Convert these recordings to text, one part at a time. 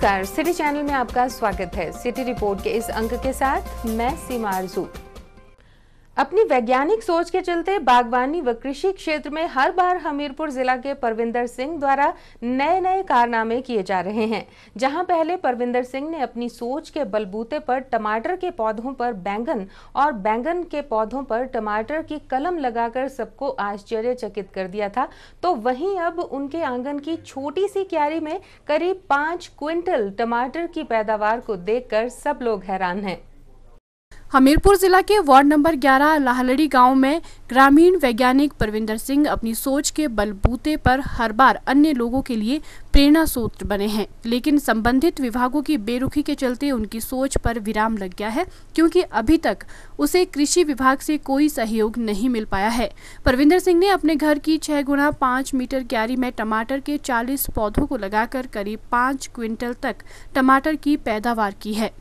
नमस्कार, city channel में आपका स्वागत है। सिटी रिपोर्ट के इस अंक के साथ मैं सीमा आरजू। अपनी वैज्ञानिक सोच के चलते बागवानी व कृषि क्षेत्र में हर बार हमीरपुर जिला के परविंदर सिंह द्वारा नए नए कारनामे किए जा रहे हैं। जहां पहले परविंदर सिंह ने अपनी सोच के बलबूते पर टमाटर के पौधों पर बैंगन और बैंगन के पौधों पर टमाटर की कलम लगाकर सबको आश्चर्यचकित कर दिया था, तो वहीं अब उनके आंगन की छोटी सी क्यारी में करीब 5 क्विंटल टमाटर की पैदावार को देखकर सब लोग हैरान हैं। हमीरपुर जिला के वार्ड नंबर 11 लाहलड़ी गांव में ग्रामीण वैज्ञानिक परविंदर सिंह अपनी सोच के बलबूते पर हर बार अन्य लोगों के लिए प्रेरणा स्रोत बने हैं, लेकिन संबंधित विभागों की बेरुखी के चलते उनकी सोच पर विराम लग गया है, क्योंकि अभी तक उसे कृषि विभाग से कोई सहयोग नहीं मिल पाया है। परविंदर सिंह ने अपने घर की 6 गुणा 5 मीटर क्यारी में टमाटर के 40 पौधों को लगाकर करीब 5 क्विंटल तक टमाटर की पैदावार की है।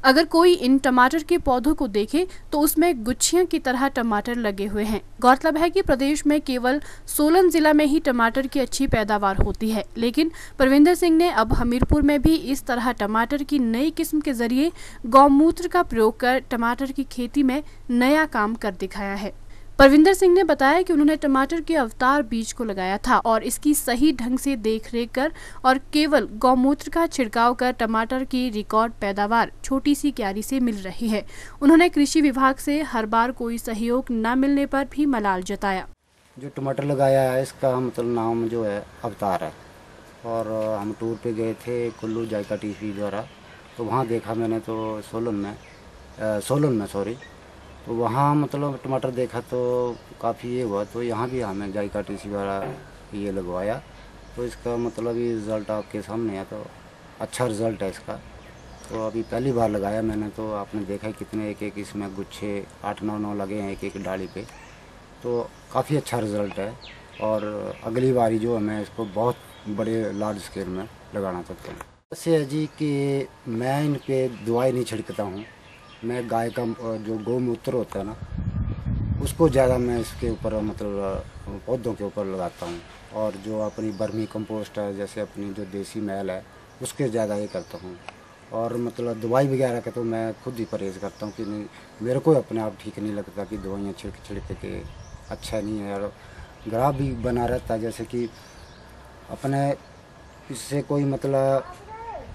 अगर कोई इन टमाटर के पौधों को देखे तो उसमें गुच्छियों की तरह टमाटर लगे हुए हैं। गौरतलब है कि प्रदेश में केवल सोलन जिला में ही टमाटर की अच्छी पैदावार होती है, लेकिन परविंदर सिंह ने अब हमीरपुर में भी इस तरह टमाटर की नई किस्म के जरिए गौमूत्र का प्रयोग कर टमाटर की खेती में नया काम कर दिखाया है। परविंदर सिंह ने बताया कि उन्होंने टमाटर के अवतार बीज को लगाया था और इसकी सही ढंग से देखरेख कर और केवल गौमूत्र का छिड़काव कर टमाटर की रिकॉर्ड पैदावार छोटी सी क्यारी से मिल रही है। उन्होंने कृषि विभाग से हर बार कोई सहयोग न मिलने पर भी मलाल जताया। जो टमाटर लगाया है इसका मतलब नाम जो है अवतार है, और हम टूर पे गए थे कुल्लू जायका टीवी द्वारा, तो वहाँ देखा मैंने तो सोलन में तो वहाँ मतलब टमाटर देखा तो काफ़ी ये हुआ, तो यहाँ भी हमें जायका टीसी वाला ये लगवाया, तो इसका मतलब ये रिज़ल्ट आपके सामने है, तो अच्छा रिज़ल्ट है इसका। तो अभी पहली बार लगाया मैंने, तो आपने देखा कितने एक इसमें गुच्छे 8-9 लगे हैं एक डाली पे, तो काफ़ी अच्छा रिज़ल्ट है। और अगली बारी जो है मैं इसको बहुत बड़े लार्ज स्केल में लगाना चाहता हूँ। ऐसे है जी कि मैं इन पे दवाई नहीं छिड़कता हूँ, मैं गाय का जो गौमूत्र होता है ना उसको ज़्यादा मैं इसके ऊपर मतलब पौधों के ऊपर लगाता हूँ, और जो अपनी बर्मी कंपोस्ट है जैसे अपनी जो देसी मैल है उसके ज़्यादा ये करता हूँ। और मतलब दवाई वगैरह का तो मैं खुद ही परहेज़ करता हूँ कि नहीं, मेरे को अपने आप ठीक नहीं लगता कि दवाइयाँ छिड़क के अच्छा नहीं है, और ग्राफ भी बना रहता है जैसे कि अपने इससे कोई मतलब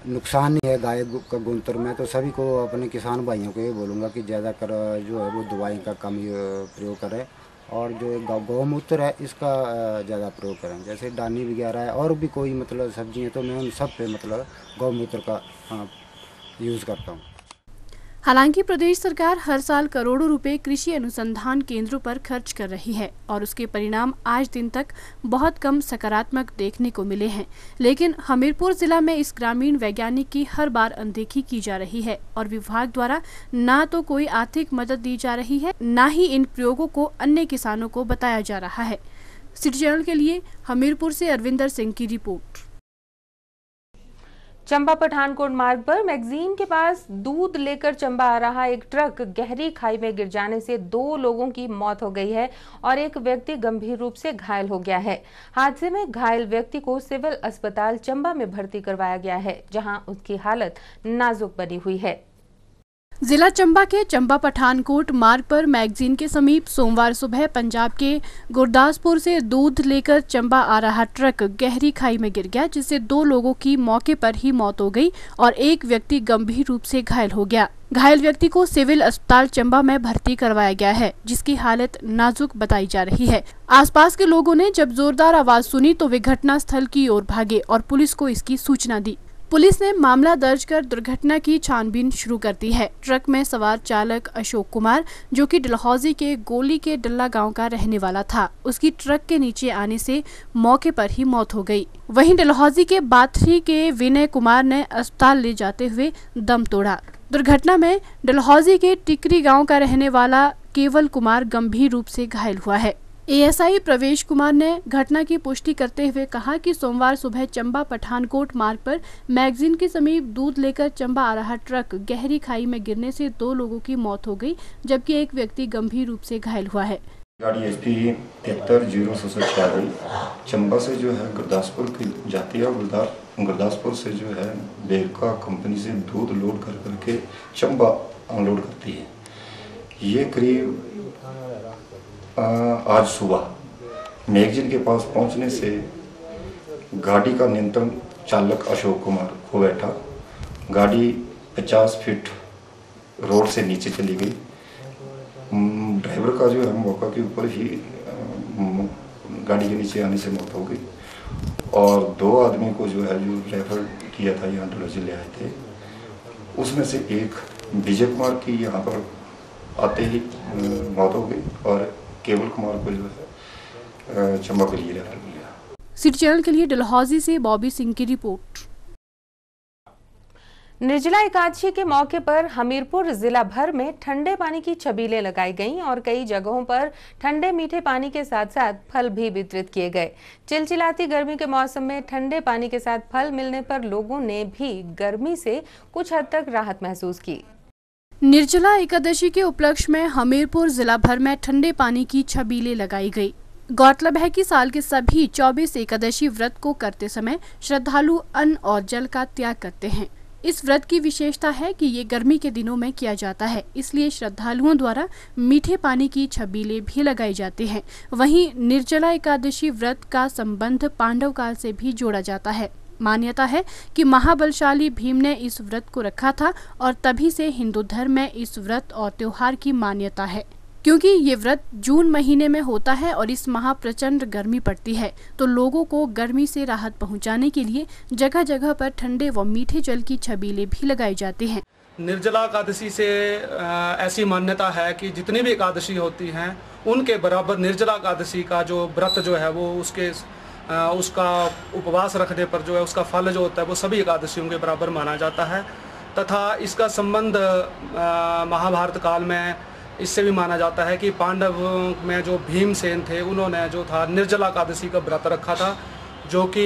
नुकसान नहीं है गाय का गूंतर में। तो सभी को अपने किसान भाइयों को ये बोलूँगा कि ज़्यादा कर जो है वो दवाई का कम प्रयोग करें, और जो गौमूत्र है इसका ज़्यादा प्रयोग करें। जैसे डानी वगैरह है और भी कोई मतलब सब्जी है, तो मैं उन सब पे मतलब गौमूत्र का यूज़ करता हूँ। हालांकि प्रदेश सरकार हर साल करोड़ों रुपए कृषि अनुसंधान केंद्रों पर खर्च कर रही है और उसके परिणाम आज दिन तक बहुत कम सकारात्मक देखने को मिले हैं, लेकिन हमीरपुर जिला में इस ग्रामीण वैज्ञानिक की हर बार अनदेखी की जा रही है और विभाग द्वारा न तो कोई आर्थिक मदद दी जा रही है, न ही इन प्रयोगों को अन्य किसानों को बताया जा रहा है। सिटी चैनल के लिए हमीरपुर से अरविंदर सिंह की रिपोर्ट। चंबा पठानकोट मार्ग पर मैगजीन के पास दूध लेकर चंबा आ रहा एक ट्रक गहरी खाई में गिर जाने से 2 लोगों की मौत हो गई है और एक व्यक्ति गंभीर रूप से घायल हो गया है। हादसे में घायल व्यक्ति को सिविल अस्पताल चंबा में भर्ती करवाया गया है, जहां उसकी हालत नाजुक बनी हुई है। जिला चंबा के चंबा पठानकोट मार्ग पर मैगजीन के समीप सोमवार सुबह पंजाब के गुरदासपुर से दूध लेकर चंबा आ रहा ट्रक गहरी खाई में गिर गया, जिससे 2 लोगों की मौके पर ही मौत हो गई और एक व्यक्ति गंभीर रूप से घायल हो गया। घायल व्यक्ति को सिविल अस्पताल चंबा में भर्ती करवाया गया है, जिसकी हालत नाजुक बताई जा रही है। आसपास के लोगों ने जब जोरदार आवाज सुनी तो वे घटना स्थल की ओर भागे और पुलिस को इसकी सूचना दी। पुलिस ने मामला दर्ज कर दुर्घटना की छानबीन शुरू कर दी है। ट्रक में सवार चालक अशोक कुमार, जो कि डलहौजी के गोली के डल्ला गांव का रहने वाला था, उसकी ट्रक के नीचे आने से मौके पर ही मौत हो गई। वहीं डलहौजी के बाथरी के विनय कुमार ने अस्पताल ले जाते हुए दम तोड़ा। दुर्घटना में डलहौजी के टिकरी गाँव का रहने वाला केवल कुमार गंभीर रूप से घायल हुआ है। एएसआई प्रवेश कुमार ने घटना की पुष्टि करते हुए कहा कि सोमवार सुबह चंबा पठानकोट मार्ग पर मैगजीन के समीप दूध लेकर चंबा आ रहा ट्रक गहरी खाई में गिरने से 2 लोगों की मौत हो गई, जबकि एक व्यक्ति गंभीर रूप से घायल हुआ है। गाड़ी SP 73-046 चंबा से जो है गुरदासपुर की जाती है और गुरदासपुर से जो है बेरका कंपनी से दूध लोड कर करके चंबा अनलोड करती है। ये करीब आज सुबह मैगजीन के पास पहुंचने से गाड़ी का नियंत्रण चालक अशोक कुमार खो बैठा। गाड़ी 50 फीट रोड से नीचे चली गई। ड्राइवर का जो है मौका के ऊपर ही गाड़ी के नीचे आने से मौत हो गई और 2 आदमी को जो है जो रेफर किया था यहाँ डोलाजी ले आए थे, उसमें से एक विजय कुमार की यहाँ पर आते ही मौत हो गई और केवल कुमार को जो है चंबा के लिए रेफर किया। सिटी चैनल के लिए डलहौजी से बॉबी सिंह की रिपोर्ट। निर्जला एकादशी के मौके पर हमीरपुर जिला भर में ठंडे पानी की छबीलें लगाई गईं और कई जगहों पर ठंडे मीठे पानी के साथ साथ फल भी वितरित किए गए। चिलचिलाती गर्मी के मौसम में ठंडे पानी के साथ फल मिलने पर लोगों ने भी गर्मी से कुछ हद तक राहत महसूस की। निर्जला एकादशी के उपलक्ष्य में हमीरपुर जिला भर में ठंडे पानी की छबीलें लगाई गई। गौरतलब है कि साल के सभी 24 एकादशी व्रत को करते समय श्रद्धालु अन्न और जल का त्याग करते हैं। इस व्रत की विशेषता है कि ये गर्मी के दिनों में किया जाता है, इसलिए श्रद्धालुओं द्वारा मीठे पानी की छबीलें भी लगाई जाती हैं। वहीं निर्जला एकादशी व्रत का संबंध पांडव काल से भी जोड़ा जाता है। मान्यता है कि महाबलशाली भीम ने इस व्रत को रखा था और तभी से हिंदू धर्म में इस व्रत और त्योहार की मान्यता है। क्योंकि ये व्रत जून महीने में होता है और इस माह प्रचंड गर्मी पड़ती है, तो लोगों को गर्मी से राहत पहुंचाने के लिए जगह जगह पर ठंडे व मीठे जल की छबीलें भी लगाई जाती हैं। निर्जला एकादशी से ऐसी मान्यता है कि जितनी भी एकादशी होती हैं उनके बराबर निर्जला एकादशी का जो व्रत जो है वो उसका उपवास रखने पर जो है उसका फल जो होता है वो सभी एकादशियों के बराबर माना जाता है। तथा इसका संबंध महाभारत काल में इससे भी माना जाता है कि पांडव में जो भीमसेन थे उन्होंने जो था निर्जला एकादशी का व्रत रखा था, जो कि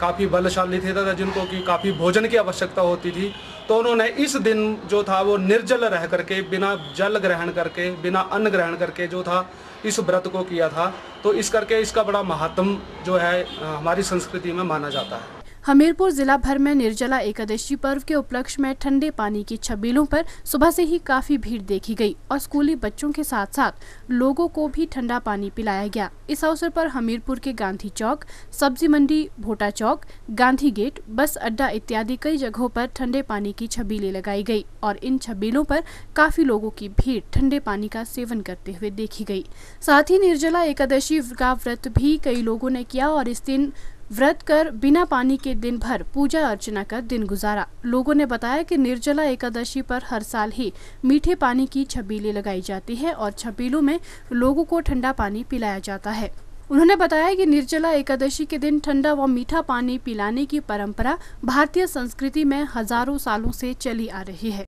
काफ़ी बलशाली थे तथा जिनको कि काफ़ी भोजन की आवश्यकता होती थी। तो उन्होंने इस दिन जो था वो निर्जल रह करके, बिना जल ग्रहण करके, बिना अन्न ग्रहण करके जो था इस व्रत को किया था। तो इस करके इसका बड़ा महात्म जो है हमारी संस्कृति में माना जाता है। हमीरपुर जिला भर में निर्जला एकादशी पर्व के उपलक्ष्य में ठंडे पानी की छबीलों पर सुबह से ही काफी भीड़ देखी गई और स्कूली बच्चों के साथ साथ लोगों को भी ठंडा पानी पिलाया गया। इस अवसर पर हमीरपुर के गांधी चौक, सब्जी मंडी, भोटा चौक, गांधी गेट, बस अड्डा इत्यादि कई जगहों पर ठंडे पानी की छबीलें लगाई गई और इन छबीलों पर काफी लोगों की भीड़ ठंडे पानी का सेवन करते हुए देखी गई। साथ ही निर्जला एकादशी का व्रत भी कई लोगों ने किया और इस दिन व्रत कर बिना पानी के दिन भर पूजा अर्चना कर दिन गुजारा। लोगों ने बताया कि निर्जला एकादशी पर हर साल ही मीठे पानी की छबीलें लगाई जाती है और छबीलों में लोगों को ठंडा पानी पिलाया जाता है। उन्होंने बताया कि निर्जला एकादशी के दिन ठंडा व मीठा पानी पिलाने की परंपरा भारतीय संस्कृति में हजारों सालों से चली आ रही है।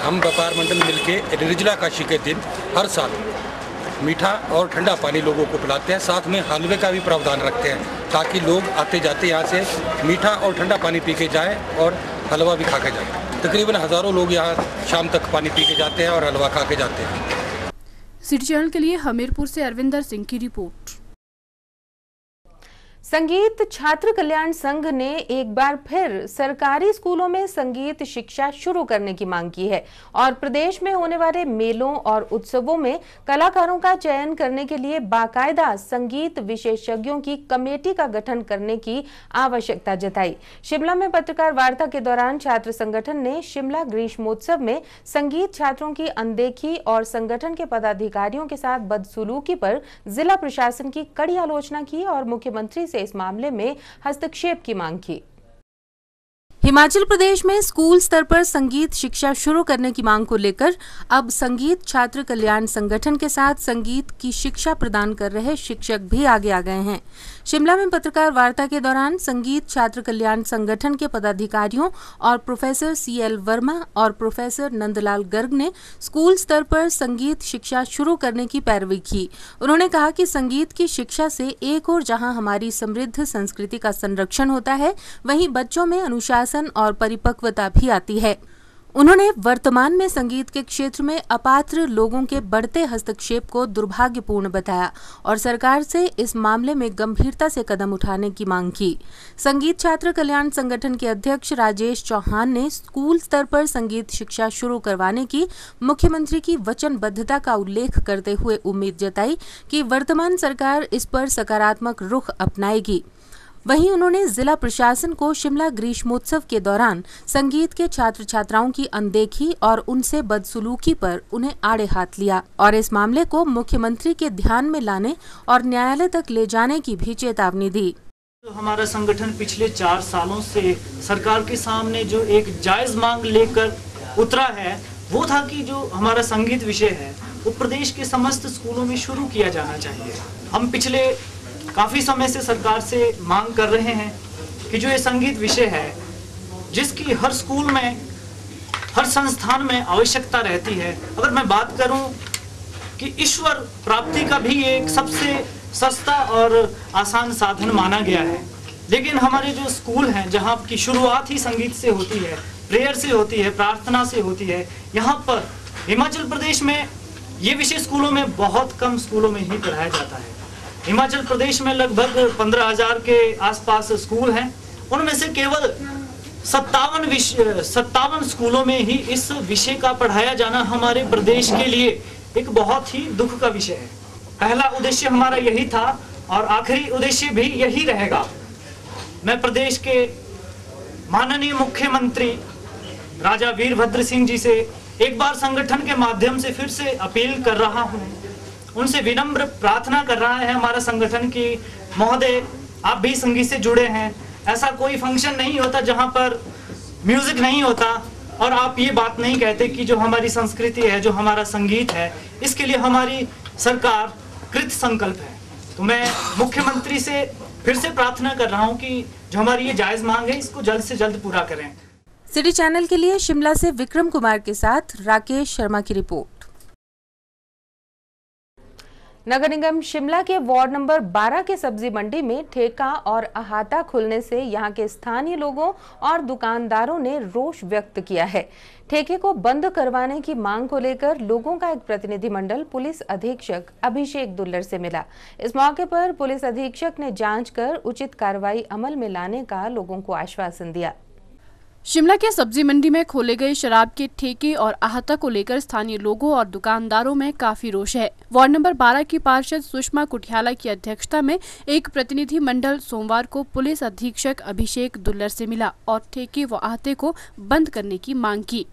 हम व्यापार मंडल मिलकर निर्जला एकादशी के दिन हर साल मीठा और ठंडा पानी लोगों को पिलाते हैं, साथ में हलवे का भी प्रावधान रखते हैं ताकि लोग आते जाते यहाँ से मीठा और ठंडा पानी पी के जाएँ और हलवा भी खा के जाएँ। तकरीबन हज़ारों लोग यहाँ शाम तक पानी पी के जाते हैं और हलवा खा के जाते हैं। सिटी चैनल के लिए हमीरपुर से अरविंदर सिंह की रिपोर्ट। संगीत छात्र कल्याण संघ ने एक बार फिर सरकारी स्कूलों में संगीत शिक्षा शुरू करने की मांग की है और प्रदेश में होने वाले मेलों और उत्सवों में कलाकारों का चयन करने के लिए बाकायदा संगीत विशेषज्ञों की कमेटी का गठन करने की आवश्यकता जताई। शिमला में पत्रकार वार्ता के दौरान छात्र संगठन ने शिमला ग्रीष्मोत्सव में संगीत छात्रों की अनदेखी और संगठन के पदाधिकारियों के साथ बदसलूकी पर जिला प्रशासन की कड़ी आलोचना की और मुख्यमंत्री से इस मामले में हस्तक्षेप की मांग की। हिमाचल प्रदेश में स्कूल स्तर पर संगीत शिक्षा शुरू करने की मांग को लेकर अब संगीत छात्र कल्याण संगठन के साथ संगीत की शिक्षा प्रदान कर रहे शिक्षक भी आगे आ गए हैं। शिमला में पत्रकार वार्ता के दौरान संगीत छात्र कल्याण संगठन के पदाधिकारियों और प्रोफेसर CL वर्मा और प्रोफेसर नंदलाल गर्ग ने स्कूल स्तर पर संगीत शिक्षा शुरू करने की पैरवी की। उन्होंने कहा कि संगीत की शिक्षा से एक और जहां हमारी समृद्ध संस्कृति का संरक्षण होता है, वहीं बच्चों में अनुशासन और परिपक्वता भी आती है। उन्होंने वर्तमान में संगीत के क्षेत्र में अपात्र लोगों के बढ़ते हस्तक्षेप को दुर्भाग्यपूर्ण बताया और सरकार से इस मामले में गंभीरता से कदम उठाने की मांग की। संगीत छात्र कल्याण संगठन के अध्यक्ष राजेश चौहान ने स्कूल स्तर पर संगीत शिक्षा शुरू करवाने की मुख्यमंत्री की वचनबद्धता का उल्लेख करते हुए उम्मीद जताई कि वर्तमान सरकार इस पर सकारात्मक रुख अपनाएगी। वहीं उन्होंने जिला प्रशासन को शिमला ग्रीष्मोत्सव के दौरान संगीत के छात्र छात्राओं की अनदेखी और उनसे बदसलूकी पर उन्हें आड़े हाथ लिया और इस मामले को मुख्यमंत्री के ध्यान में लाने और न्यायालय तक ले जाने की भी चेतावनी दी। हमारा संगठन पिछले 4 सालों से सरकार के सामने जो एक जायज मांग लेकर उतरा है वो था कि जो हमारा संगीत विषय है वो प्रदेश के समस्त स्कूलों में शुरू किया जाना चाहिए। हम पिछले काफ़ी समय से सरकार से मांग कर रहे हैं कि जो ये संगीत विषय है जिसकी हर स्कूल में हर संस्थान में आवश्यकता रहती है। अगर मैं बात करूं कि ईश्वर प्राप्ति का भी एक सबसे सस्ता और आसान साधन माना गया है, लेकिन हमारे जो स्कूल हैं जहां की शुरुआत ही संगीत से होती है, प्रेयर से होती है, प्रार्थना से होती है, यहाँ पर हिमाचल प्रदेश में ये विषय स्कूलों में बहुत कम स्कूलों में ही पढ़ाया जाता है। हिमाचल प्रदेश में लगभग 15,000 के आसपास स्कूल हैं, उनमें से केवल 57 स्कूलों में ही इस विषय का पढ़ाया जाना हमारे प्रदेश के लिए एक बहुत ही दुख का विषय है। पहला उद्देश्य हमारा यही था और आखिरी उद्देश्य भी यही रहेगा। मैं प्रदेश के माननीय मुख्यमंत्री राजा वीरभद्र सिंह जी से एक बार संगठन के माध्यम से फिर से अपील कर रहा हूँ, उनसे विनम्र प्रार्थना कर रहा है हमारा संगठन की महोदय आप भी संगीत से जुड़े हैं, ऐसा कोई फंक्शन नहीं होता जहां पर म्यूजिक नहीं होता और आप ये बात नहीं कहते कि जो हमारी संस्कृति है, जो हमारा संगीत है, इसके लिए हमारी सरकार कृत संकल्प है। तो मैं मुख्यमंत्री से फिर से प्रार्थना कर रहा हूं कि जो हमारी ये जायज मांग है इसको जल्द से जल्द पूरा करें। सिटी चैनल के लिए शिमला से विक्रम कुमार के साथ राकेश शर्मा की रिपोर्ट। नगर निगम शिमला के वार्ड नंबर 12 के सब्जी मंडी में ठेका और अहाता खुलने से यहां के स्थानीय लोगों और दुकानदारों ने रोष व्यक्त किया है। ठेके को बंद करवाने की मांग को लेकर लोगों का एक प्रतिनिधिमंडल पुलिस अधीक्षक अभिषेक दुल्लर से मिला। इस मौके पर पुलिस अधीक्षक ने जांच कर उचित कार्रवाई अमल में लाने का लोगों को आश्वासन दिया। शिमला के सब्जी मंडी में खोले गए शराब के ठेके और अहाता को लेकर स्थानीय लोगों और दुकानदारों में काफी रोष है। वार्ड नंबर 12 की पार्षद सुषमा कुठियाला की अध्यक्षता में एक प्रतिनिधि मंडल सोमवार को पुलिस अधीक्षक अभिषेक दुल्लर से मिला और ठेके व अहाते को बंद करने की मांग की।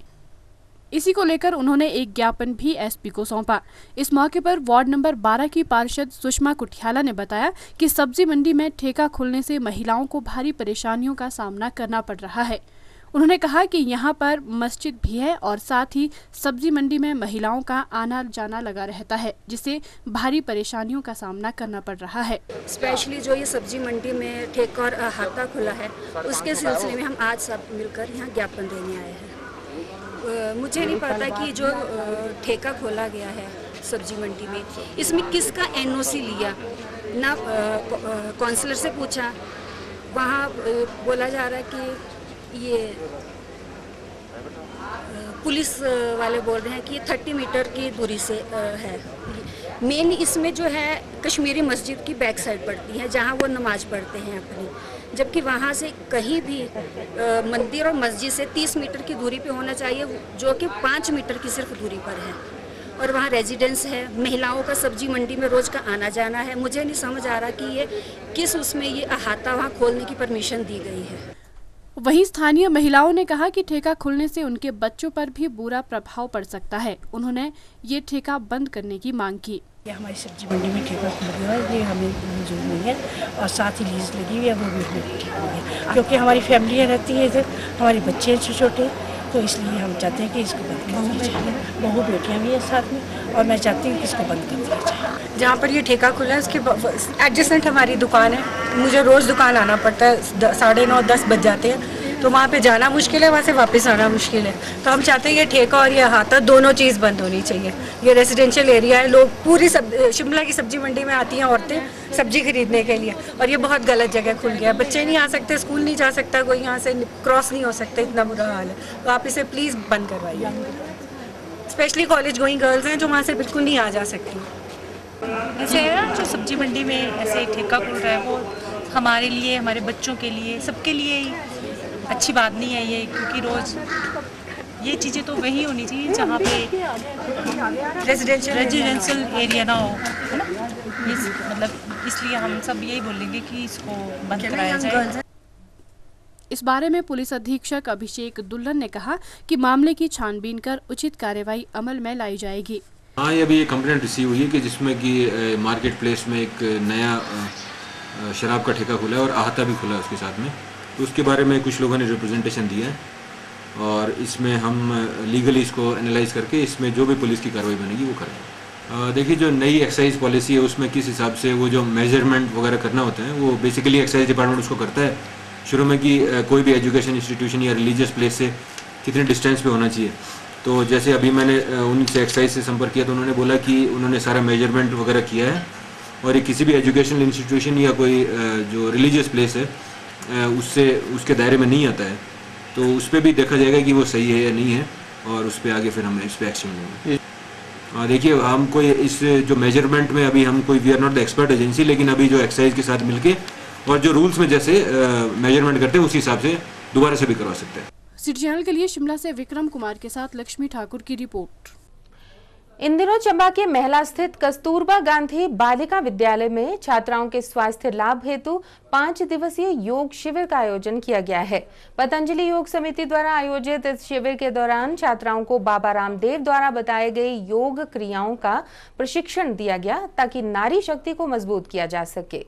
इसी को लेकर उन्होंने एक ज्ञापन भी एसपी को सौंपा। इस मौके पर वार्ड नंबर 12 की पार्षद सुषमा कुठियाला ने बताया कि सब्जी मंडी में ठेका खुलने से महिलाओं को भारी परेशानियों का सामना करना पड़ रहा है। उन्होंने कहा कि यहाँ पर मस्जिद भी है और साथ ही सब्जी मंडी में महिलाओं का आना जाना लगा रहता है, जिससे भारी परेशानियों का सामना करना पड़ रहा है। स्पेशली जो ये सब्जी मंडी में ठेका और अहाता खुला है, उसके सिलसिले में हम आज सब मिलकर यहाँ ज्ञापन देने आए हैं। मुझे नहीं पता कि जो ठेका खोला गया है सब्जी मंडी में, इसमें किसका एनओसी लिया, ना काउंसलर से पूछा। वहाँ बोला जा रहा है कि ये पुलिस वाले बोल रहे हैं कि 30 मीटर की दूरी से है। मेन इसमें जो है कश्मीरी मस्जिद की बैक साइड पड़ती है जहाँ वो नमाज पढ़ते हैं अपनी, जबकि वहाँ से कहीं भी मंदिर और मस्जिद से 30 मीटर की दूरी पे होना चाहिए, जो कि 5 मीटर की सिर्फ दूरी पर है। और वहाँ रेजिडेंस है, महिलाओं का सब्जी मंडी में रोज़ का आना जाना है। मुझे नहीं समझ आ रहा कि ये किस उसमें ये अहाता वहाँ खोलने की परमिशन दी गई है। वहीं स्थानीय महिलाओं ने कहा कि ठेका खुलने से उनके बच्चों पर भी बुरा प्रभाव पड़ सकता है। उन्होंने ये ठेका बंद करने की मांग की। हमारी सब्जी मंडी में ठेका खुल गया है, ये हमें मंजूर नहीं है और साथ ही लीज लगी हुई है, वो भी हमें ठीक नहीं है, क्योंकि हमारी फैमिलियाँ रहती हैं इधर, हमारे बच्चे हैं छोटे, तो इसलिए हम चाहते हैं कि इसको बंद कर दिया जाए। बहू बेटियाँ भी हैं साथ में और मैं चाहती हूँ कि इसको बंद कर दिया जाए। जहाँ पर ये ठेका खुला है उसके एडजस्टेंट हमारी दुकान है, मुझे रोज़ दुकान आना पड़ता है, 9:30-10 बज जाते हैं। तो वहाँ पे जाना मुश्किल है, वहाँ से वापस आना मुश्किल है। तो हम चाहते हैं ये ठेका और ये अहाता दोनों चीज़ बंद होनी चाहिए। ये रेजिडेंशियल एरिया है, लोग पूरी शिमला की सब्जी मंडी में आती हैं औरतें सब्जी खरीदने के लिए, और ये बहुत गलत जगह खुल गया है। बच्चे नहीं आ सकते, स्कूल नहीं जा सकता, कोई यहाँ से क्रॉस नहीं हो सकता, इतना बुरा हाल है। तो आप इसे प्लीज़ बंद करवाइए। स्पेशली कॉलेज गोइंग गर्ल्स हैं जो वहाँ से बिल्कुल नहीं आ जा सकती। ऐसे है ना, जो सब्जी मंडी में ऐसे ठेका खुल रहा है वो हमारे लिए, हमारे बच्चों के लिए, सबके लिए ही अच्छी बात नहीं है ये, क्योंकि रोज़ ये चीज़ें तो वही होनी चाहिए जहाँ पे रेजिडेंशियल एरिया ना हो, है ना। मतलब इसलिए हम सब यही बोलेंगे कि इसको बंद कराया जाए। इस बारे में पुलिस अधीक्षक अभिषेक दुल्हन ने कहा कि मामले की छानबीन कर उचित कार्रवाई अमल में लाई जाएगी। हाँ, ये अभी एक कंप्लेंट रिसीव हुई है कि जिसमें कि मार्केट प्लेस में एक नया शराब का ठेका खुला है और अहाता भी खुला है उसके साथ में। तो उसके बारे में कुछ लोगों ने रिप्रेजेंटेशन दिया है और इसमें हम लीगली इसको एनालाइज करके इसमें जो भी पुलिस की कार्रवाई बनेगी वो करेंगे। देखिए, जो नई एक्साइज पॉलिसी है उसमें किस हिसाब से वो जो मेजरमेंट वगैरह करना होता है वो बेसिकली एक्साइज डिपार्टमेंट उसको करता है शुरू में कि कोई भी एजुकेशन इंस्टीट्यूशन या रिलीजियस प्लेस से कितने डिस्टेंस पे होना चाहिए। तो जैसे अभी मैंने उनसे एक्साइज से संपर्क किया तो उन्होंने बोला कि उन्होंने सारा मेजरमेंट वगैरह किया है और ये किसी भी एजुकेशनल इंस्टीट्यूशन या कोई जो रिलीजियस प्लेस है उससे उसके दायरे में नहीं आता है। तो उस पर भी देखा जाएगा कि वो सही है या नहीं है और उस पर आगे फिर हम इस पर एक्शन लेंगे। देखिए, हम कोई इस जो मेजरमेंट में अभी हम कोई we are not the expert agency, लेकिन अभी जो एक्साइज के साथ मिलके और जो रूल्स में जैसे मेजरमेंट करते हैं उसी हिसाब से दोबारा से भी करवा सकते हैं। सिटी चैनल के लिए शिमला से विक्रम कुमार के साथ लक्ष्मी ठाकुर की रिपोर्ट। इन दिनों चंबा के महला स्थित कस्तूरबा गांधी बालिका विद्यालय में छात्राओं के स्वास्थ्य लाभ हेतु 5 दिवसीय योग शिविर का आयोजन किया गया है। पतंजलि योग समिति द्वारा आयोजित इस शिविर के दौरान छात्राओं को बाबा रामदेव द्वारा बताए गए योग क्रियाओं का प्रशिक्षण दिया गया ताकि नारी शक्ति को मजबूत किया जा सके।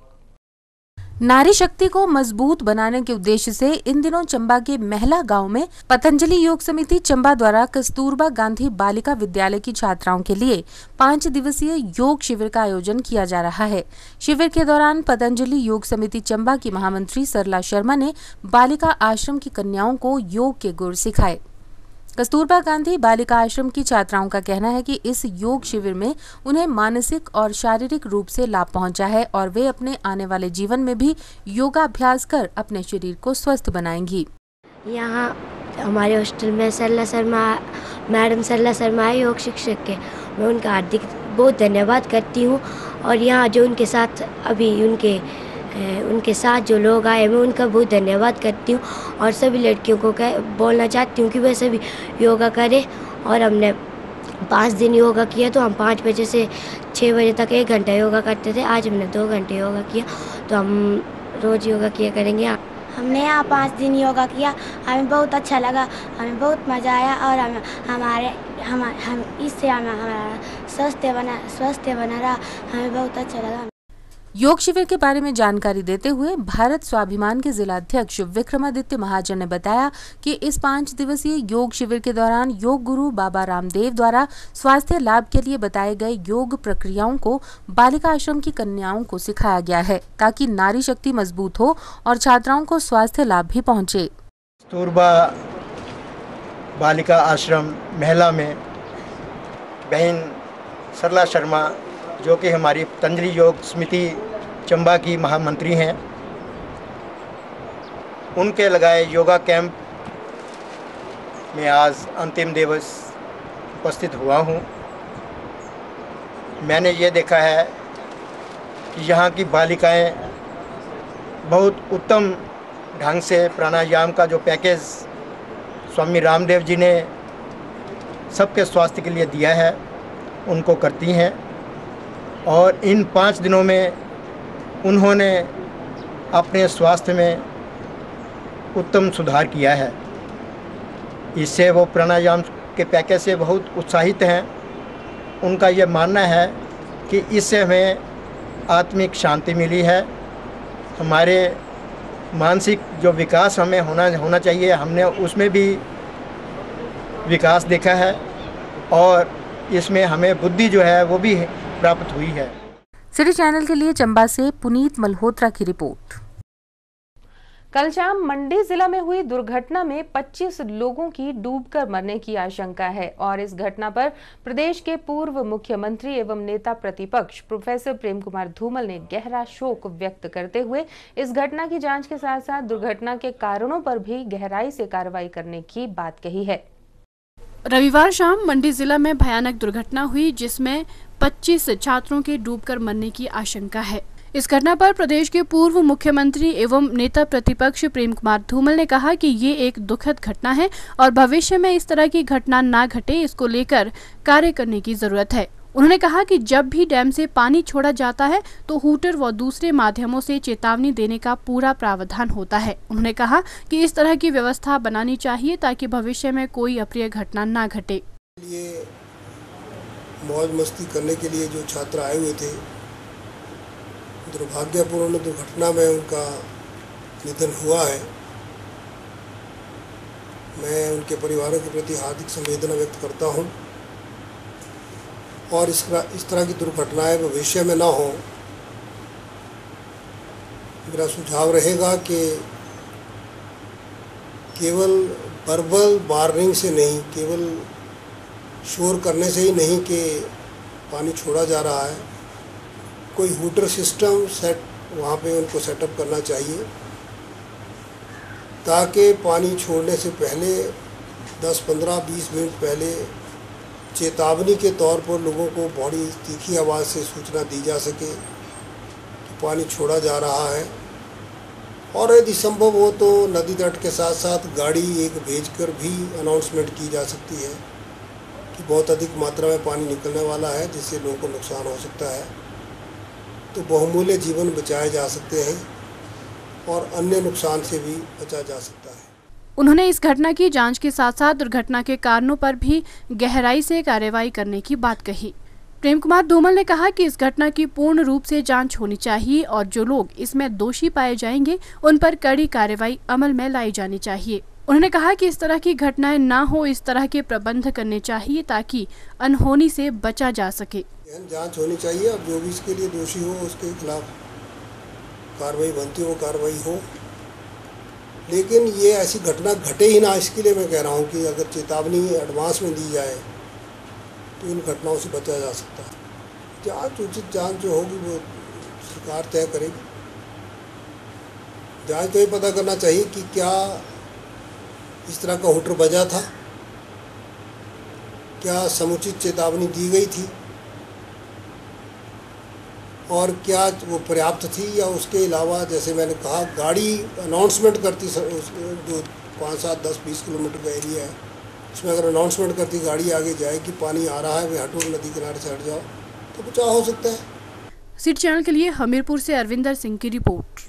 नारी शक्ति को मजबूत बनाने के उद्देश्य से इन दिनों चंबा के महला गांव में पतंजलि योग समिति चंबा द्वारा कस्तूरबा गांधी बालिका विद्यालय की छात्राओं के लिए 5 दिवसीय योग शिविर का आयोजन किया जा रहा है। शिविर के दौरान पतंजलि योग समिति चंबा की महामंत्री सरला शर्मा ने बालिका आश्रम की कन्याओं को योग के गुर सिखाए। कस्तूरबा गांधी बालिका आश्रम की छात्राओं का कहना है कि इस योग शिविर में उन्हें मानसिक और शारीरिक रूप से लाभ पहुंचा है और वे अपने आने वाले जीवन में भी योगाभ्यास कर अपने शरीर को स्वस्थ बनाएंगी। यहाँ हमारे हॉस्टल में सरला शर्मा मैडम सरला शर्मा है योग शिक्षक के, मैं उनका हार्दिक बहुत धन्यवाद करती हूँ। और यहाँ जो उनके साथ अभी उनके साथ जो लोग आए मैं उनका बहुत धन्यवाद करती हूँ और सभी लड़कियों को बोलना चाहती हूँ कि वे सभी योगा करें। और हमने 5 दिन योगा किया, तो हम 5 बजे से 6 बजे तक 1 घंटा योगा करते थे। आज हमने 2 घंटे योगा किया, तो हम रोज़ योगा किया करेंगे। हमने यहाँ 5 दिन योगा किया, हमें बहुत अच्छा लगा, हमें बहुत मज़ा आया और हम इससे हमारा स्वास्थ्य बना रहा, हमें बहुत अच्छा लगा। योग शिविर के बारे में जानकारी देते हुए भारत स्वाभिमान के जिला अध्यक्ष विक्रमादित्य महाजन ने बताया कि इस 5 दिवसीय योग शिविर के दौरान योग गुरु बाबा रामदेव द्वारा स्वास्थ्य लाभ के लिए बताए गए योग प्रक्रियाओं को बालिका आश्रम की कन्याओं को सिखाया गया है ताकि नारी शक्ति मजबूत हो और छात्राओं को स्वास्थ्य लाभ भी पहुँचे। कस्तूरबा बालिका आश्रम महला में बहन सरला शर्मा जो कि हमारी पतंजलि योग समिति चंबा की महामंत्री हैं, उनके लगाए योगा कैंप में आज अंतिम दिवस उपस्थित हुआ हूँ। मैंने ये देखा है कि यहाँ की बालिकाएं बहुत उत्तम ढंग से प्राणायाम का जो पैकेज स्वामी रामदेव जी ने सबके स्वास्थ्य के लिए दिया है उनको करती हैं। और इन 5 दिनों में उन्होंने अपने स्वास्थ्य में उत्तम सुधार किया है। इससे वो प्राणायाम के पैकेज से बहुत उत्साहित हैं। उनका ये मानना है कि इससे हमें आत्मिक शांति मिली है, हमारे मानसिक जो विकास हमें होना चाहिए हमने उसमें भी विकास देखा है और इसमें हमें बुद्धि जो है वो भी प्राप्त हुई है। सिटी चैनल के लिए चंबा से पुनीत मल्होत्रा की रिपोर्ट। कल शाम मंडी जिला में हुई दुर्घटना में 25 लोगों की डूबकर मरने की आशंका है और इस घटना पर प्रदेश के पूर्व मुख्यमंत्री एवं नेता प्रतिपक्ष प्रोफेसर प्रेम कुमार धूमल ने गहरा शोक व्यक्त करते हुए इस घटना की जांच के साथ साथ दुर्घटना के कारणों पर भी गहराई से कार्रवाई करने की बात कही है। रविवार शाम मंडी जिला में भयानक दुर्घटना हुई जिसमें 25 छात्रों के डूबकर मरने की आशंका है। इस घटना पर प्रदेश के पूर्व मुख्यमंत्री एवं नेता प्रतिपक्ष प्रेम कुमार धूमल ने कहा कि ये एक दुखद घटना है और भविष्य में इस तरह की घटना ना घटे, इसको लेकर कार्य करने की जरूरत है। उन्होंने कहा कि जब भी डैम से पानी छोड़ा जाता है तो हूटर व दूसरे माध्यमों से चेतावनी देने का पूरा प्रावधान होता है। उन्होंने कहा कि इस तरह की व्यवस्था बनानी चाहिए ताकि भविष्य में कोई अप्रिय घटना ना घटे। ये मौज मस्ती करने के लिए जो छात्र आए हुए थे, दुर्भाग्यपूर्ण दुर्घटना में उनका निधन हुआ है। मैं उनके परिवारों के प्रति हार्दिक संवेदना व्यक्त करता हूं और इस तरह की दुर्घटनाएं भविष्य में ना हो। मेरा सुझाव रहेगा कि केवल वर्बल वार्निंग से नहीं, केवल शोर करने से ही नहीं कि पानी छोड़ा जा रहा है, कोई हूटर सिस्टम वहाँ पे उनको सेटअप करना चाहिए ताकि पानी छोड़ने से पहले 10, 15, 20 मिनट पहले चेतावनी के तौर पर लोगों को बड़ी तीखी आवाज़ से सूचना दी जा सके कि पानी छोड़ा जा रहा है। और यदि संभव हो तो नदी तट के साथ साथ गाड़ी एक भेजकर भी अनाउंसमेंट की जा सकती है कि बहुत अधिक मात्रा में पानी निकलने वाला है जिससे लोगों को नुकसान हो सकता है, तो बहुमूल्य जीवन बचाए जा सकते हैं और अन्य नुकसान से भी बचा जा सकता है। उन्होंने इस घटना की जांच के साथ साथ दुर्घटना के कारणों पर भी गहराई से कार्रवाई करने की बात कही। प्रेम कुमार धूमल ने कहा कि इस घटना की पूर्ण रूप से जांच होनी चाहिए और जो लोग इसमें दोषी पाए जाएंगे उन पर कड़ी कार्रवाई अमल में लाई जानी चाहिए। उन्होंने कहा कि इस तरह की घटनाएं ना हो, इस तरह के प्रबंध करने चाहिए ताकि अनहोनी से बचा जा सके। जांच होनी चाहिए और जो भी इसके लिए दोषी हो उसके खिलाफ कार्रवाई बनती हो, कार्रवाई हो, लेकिन ये ऐसी घटना घटे ही ना, इसके लिए मैं कह रहा हूँ कि अगर चेतावनी एडवांस में दी जाए तो इन घटनाओं से बचा जा सकता है। जांच, उचित जांच जो होगी वो सरकार तय करेगी। जांच तो ये पता करना चाहिए कि क्या इस तरह का हूटर बजा था, क्या समुचित चेतावनी दी गई थी और क्या वो पर्याप्त थी, या उसके अलावा जैसे मैंने कहा गाड़ी अनाउंसमेंट करती, जो 5, 7, 10, 20 किलोमीटर का एरिया है उसमें अगर अनाउंसमेंट करती गाड़ी आगे जाए कि पानी आ रहा है, वे हटो, नदी किनारे से हट जाओ, तो बचाव हो सकता है। सिटी चैनल के लिए हमीरपुर से अरविंदर सिंह की रिपोर्ट।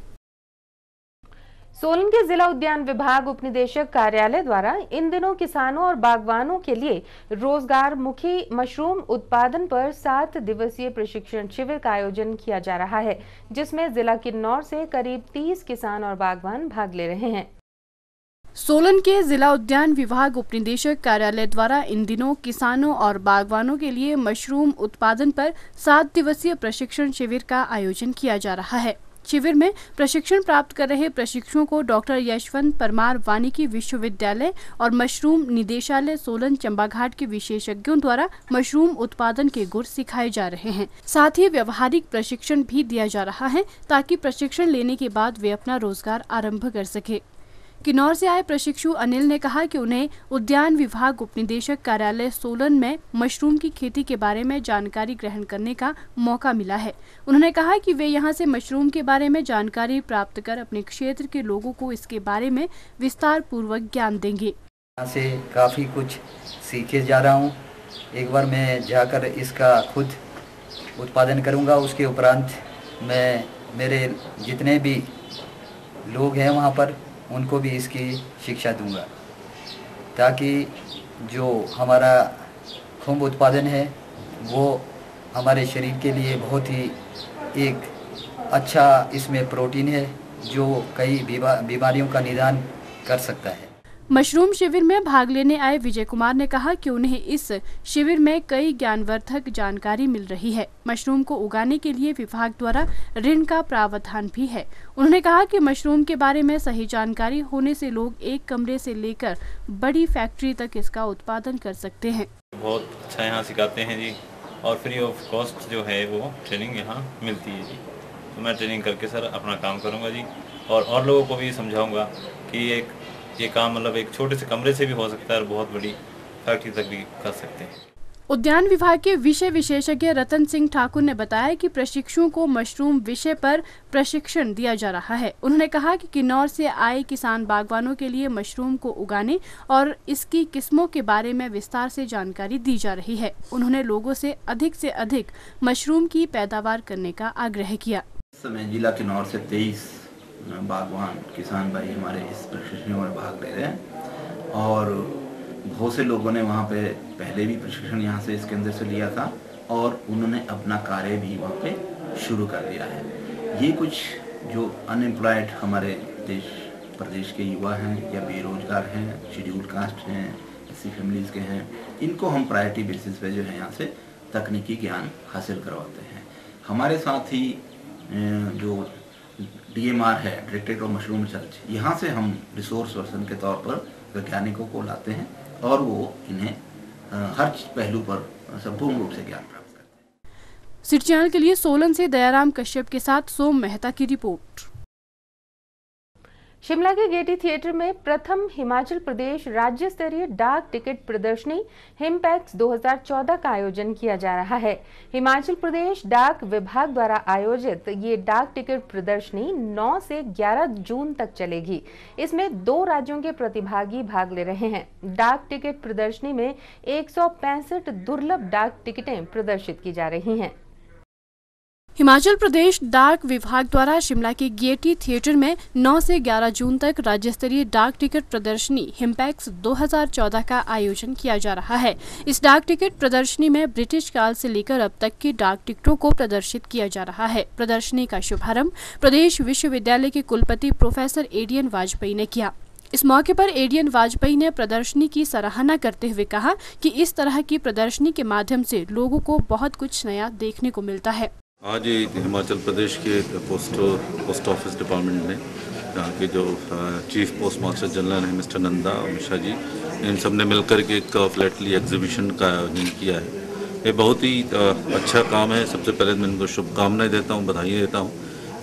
सोलन के जिला उद्यान विभाग उपनिदेशक कार्यालय द्वारा इन दिनों किसानों और बागवानों के लिए रोजगार मुखी मशरूम उत्पादन पर 7 दिवसीय प्रशिक्षण शिविर का आयोजन किया जा रहा है, जिसमें जिला किन्नौर से करीब 30 किसान और बागवान भाग ले रहे हैं। सोलन के जिला उद्यान विभाग उपनिदेशक कार्यालय द्वारा इन दिनों किसानों और बागवानों के लिए मशरूम उत्पादन पर 7 दिवसीय प्रशिक्षण शिविर का आयोजन किया जा रहा है। शिविर में प्रशिक्षण प्राप्त कर रहे प्रशिक्षुओं को डॉक्टर यशवंत परमार वानिकी विश्वविद्यालय और मशरूम निदेशालय सोलन चंबाघाट के विशेषज्ञों द्वारा मशरूम उत्पादन के गुर सिखाए जा रहे हैं। साथ ही व्यवहारिक प्रशिक्षण भी दिया जा रहा है ताकि प्रशिक्षण लेने के बाद वे अपना रोजगार आरंभ कर सके। किन्नौर से आए प्रशिक्षु अनिल ने कहा कि उन्हें उद्यान विभाग उपनिदेशक कार्यालय सोलन में मशरूम की खेती के बारे में जानकारी ग्रहण करने का मौका मिला है। उन्होंने कहा कि वे यहां से मशरूम के बारे में जानकारी प्राप्त कर अपने क्षेत्र के लोगों को इसके बारे में विस्तार पूर्वक ज्ञान देंगे। यहाँ से काफ़ी कुछ सीखे जा रहा हूँ। एक बार मैं जाकर इसका खुद उत्पादन करूँगा, उसके उपरांत मैं मेरे जितने भी लोग हैं वहाँ पर उनको भी इसकी शिक्षा दूंगा ताकि जो हमारा खुम्ब उत्पादन है वो हमारे शरीर के लिए बहुत ही एक अच्छा, इसमें प्रोटीन है जो कई बीमारियों का निदान कर सकता है। मशरूम शिविर में भाग लेने आए विजय कुमार ने कहा कि उन्हें इस शिविर में कई ज्ञानवर्धक जानकारी मिल रही है। मशरूम को उगाने के लिए विभाग द्वारा ऋण का प्रावधान भी है। उन्होंने कहा कि मशरूम के बारे में सही जानकारी होने से लोग एक कमरे से लेकर बड़ी फैक्ट्री तक इसका उत्पादन कर सकते हैं। बहुत अच्छा यहाँ सिखाते हैं जी, और फ्री ऑफ कॉस्ट जो है वो ट्रेनिंग यहाँ मिलती है जी। तो मैं ट्रेनिंग करके सर अपना काम करूँगा जी, और लोगों को भी समझाऊँगा कि ये काम मतलब एक छोटे से कमरे से भी हो सकता है और बहुत बड़ी फैक्ट्री तक भी कर सकते हैं। उद्यान विभाग के विषय विशेषज्ञ रतन सिंह ठाकुर ने बताया कि प्रशिक्षुओं को मशरूम विषय पर प्रशिक्षण दिया जा रहा है। उन्होंने कहा कि किन्नौर से आए किसान बागवानों के लिए मशरूम को उगाने और इसकी किस्मों के बारे में विस्तार से जानकारी दी जा रही है। उन्होंने लोगों से अधिक मशरूम की पैदावार करने का आग्रह किया। इस समय जिला किन्नौर से 23 बागवान किसान भाई हमारे इस प्रशिक्षण में भाग ले रहे हैं, और बहुत से लोगों ने वहाँ पे पहले भी प्रशिक्षण यहाँ से इस केंद्र से लिया था और उन्होंने अपना कार्य भी वहाँ पे शुरू कर दिया है। ये कुछ जो अनएम्प्लॉयड हमारे प्रदेश के युवा हैं या बेरोजगार हैं, शेड्यूल कास्ट हैं, ऐसी फैमिलीज के हैं, इनको हम प्रायोरिटी बेसिस पे जो है यहाँ से तकनीकी ज्ञान हासिल करवाते हैं। हमारे साथ ही जो DMR है, डायरेक्टरेट ऑफ मशरूम रिसर्च, यहाँ से हम रिसोर्स पर्सन के तौर पर वैज्ञानिकों को लाते हैं और वो इन्हें हर पहलू पर संपूर्ण रूप से ज्ञान प्राप्त करते हैं। सिटी चैनल के लिए सोलन से दयाराम कश्यप के साथ सोम मेहता की रिपोर्ट। शिमला के गेटी थिएटर में प्रथम हिमाचल प्रदेश राज्य स्तरीय डाक टिकट प्रदर्शनी हिमपैक्स 2014 का आयोजन किया जा रहा है। हिमाचल प्रदेश डाक विभाग द्वारा आयोजित ये डाक टिकट प्रदर्शनी 9 से 11 जून तक चलेगी। इसमें 2 राज्यों के प्रतिभागी भाग ले रहे हैं। डाक टिकट प्रदर्शनी में 165 दुर्लभ डाक टिकटें प्रदर्शित की जा रही हैं। हिमाचल प्रदेश डाक विभाग द्वारा शिमला के गेटी थिएटर में 9 से 11 जून तक राज्य स्तरीय डाक टिकट प्रदर्शनी हिमपैक्स 2014 का आयोजन किया जा रहा है। इस डाक टिकट प्रदर्शनी में ब्रिटिश काल से लेकर अब तक की डाक टिकटों को प्रदर्शित किया जा रहा है। प्रदर्शनी का शुभारंभ प्रदेश विश्वविद्यालय के कुलपति प्रोफेसर एडीएन वाजपेयी ने किया। इस मौके पर एडीएन वाजपेयी ने प्रदर्शनी की सराहना करते हुए कहा कि इस तरह की प्रदर्शनी के माध्यम से लोगों को बहुत कुछ नया देखने को मिलता है। आज हिमाचल प्रदेश के पोस्ट ऑफिस डिपार्टमेंट ने यहाँ के जो चीफ पोस्ट मास्टर जनरल हैं मिस्टर नंदा और मिश्रा जी, इन सब ने मिलकर के एक फ्लैटली एग्जीबिशन का आयोजन किया है। ये बहुत ही अच्छा काम है। सबसे पहले मैं इनको शुभकामनाएं देता हूँ, बधाई देता हूँ।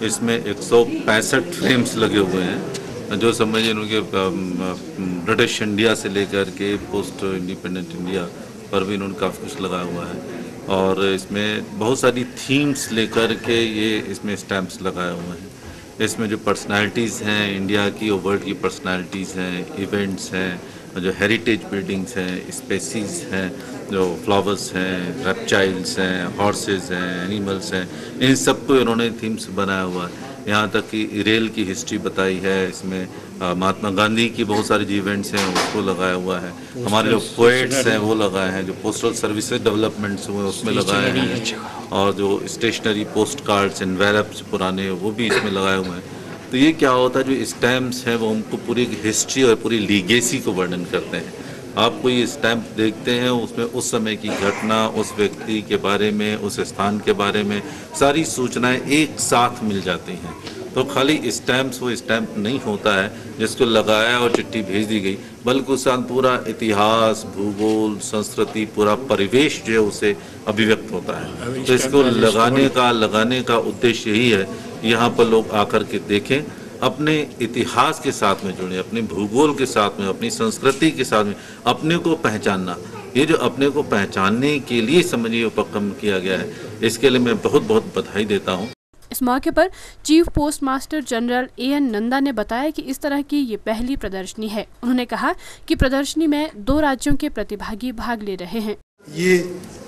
इसमें 165 फ्रेम्स लगे हुए हैं, जो समझिए उनके ब्रिटिश इंडिया से लेकर के पोस्ट इंडिपेंडेंट इंडिया पर भी इन्होंने काफ़ी कुछ लगाया हुआ है, और इसमें बहुत सारी थीम्स लेकर के ये इसमें स्टैम्प्स लगाए हुए हैं। इसमें जो पर्सनालिटीज़ हैं इंडिया की और वर्ल्ड की पर्सनालिटीज़ हैं, इवेंट्स हैं, जो हेरिटेज बिल्डिंग्स हैं, स्पेसीज़ हैं, जो फ्लावर्स हैं, रेप्टाइल्स हैं, हॉर्सेस हैं, एनिमल्स हैं, इन सब को इन्होंने थीम्स बनाया हुआ है। यहाँ तक कि रेल की हिस्ट्री बताई है। इसमें महात्मा गांधी की बहुत सारे जो इवेंट्स हैं उसको लगाया हुआ है। हमारे जो पोएट्स हैं वो लगाए हैं, जो पोस्टल सर्विसेज डेवलपमेंट्स हुए उसमें लगाए हैं, और जो स्टेशनरी पोस्ट कार्ड्स एनवेलप्स पुराने वो भी इसमें लगाए हुए हैं। तो ये क्या होता है, जो स्टैम्प्स हैं वो हमको पूरी हिस्ट्री और पूरी लीगेसी को वर्णन करते हैं। आप कोई स्टैम्प देखते हैं उसमें उस समय की घटना, उस व्यक्ति के बारे में, उस स्थान के बारे में सारी सूचनाएं एक साथ मिल जाती हैं। तो खाली स्टैम्प्स वो स्टैम्प नहीं होता है जिसको लगाया और चिट्ठी भेज दी गई, बल्कि उसके साथ पूरा इतिहास, भूगोल, संस्कृति, पूरा परिवेश जो है उसे अभिव्यक्त होता है। तो इसको लगाने का उद्देश्य यही है, यहाँ पर लोग आकर के देखें, अपने इतिहास के साथ में जुड़े, अपने भूगोल के साथ में, अपनी संस्कृति के साथ में अपने को पहचानना। ये जो अपने को पहचानने के लिए समझिए उपक्रम किया गया है, इसके लिए मैं बहुत बहुत बधाई देता हूँ। इस मौके पर chief post master general A N Nanda ने बताया कि इस तरह की ये पहली प्रदर्शनी है। उन्होंने कहा कि प्रदर्शनी में 2 राज्यों के प्रतिभागी भाग ले रहे हैं। ये